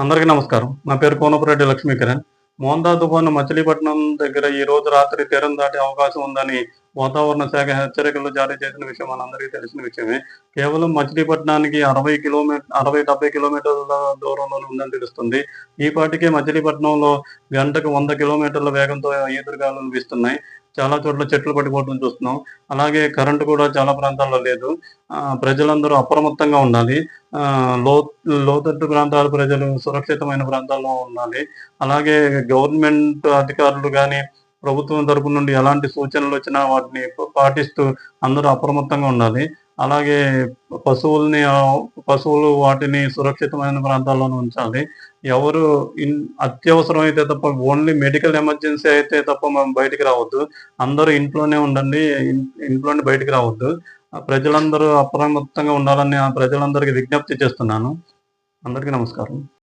అందరికీ నమస్కారం. నా పేరు కోనపురెడ్డి లక్ష్మీకిరణ్. మోందా తుఫాను మచిలీపట్నం దగ్గర ఈ రోజు రాత్రి తీరం దాటే అవకాశం ఉందని వాతావరణ శాఖ హెచ్చరికలు జారీ చేసిన విషయం మనందరికీ తెలిసిన విషయమే. కేవలం మచిలీపట్నానికి 60-70 కిలోమీటర్ల దూరంలోనే ఉందని తెలుస్తుంది. ఈ పాటికే మచిలీపట్నంలో గంటకు 100 కిలోమీటర్ల వేగంతో ఈదురుగాలులు వీస్తున్నాయి. చాలా చోట్ల చెట్లు పడిపోవడం చూస్తున్నాం. అలాగే కరెంటు కూడా చాలా ప్రాంతాల్లో లేదు. ప్రజలందరూ అప్రమత్తంగా ఉండాలి. లోతట్టు ప్రాంతాల ప్రజలు సురక్షితమైన ప్రాంతాల్లో ఉండాలి. అలాగే గవర్నమెంట్ అధికారులు గాని, ప్రభుత్వం తరపు నుండి ఎలాంటి సూచనలొచ్చినా వాటిని పాటిస్తూ అందరూ అప్రమత్తంగా ఉండాలి. అలాగే పశువులు వాటిని సురక్షితమైన ప్రాంతాల్లోనే ఉంచాలి. ఎవరు అత్యవసరమైతే తప్ప ఓన్లీ మెడికల్ ఎమర్జెన్సీ అయితే తప్ప మనం బయటికి రావద్దు. అందరూ ఇంట్లోనే ఉండండి. ఇంట్లో నుండి బయటికి రావద్దు. ప్రజలందరూ అప్రమత్తంగా ఉండాలని ప్రజలందరికీ విజ్ఞప్తి చేస్తున్నాను. అందరికీ నమస్కారం.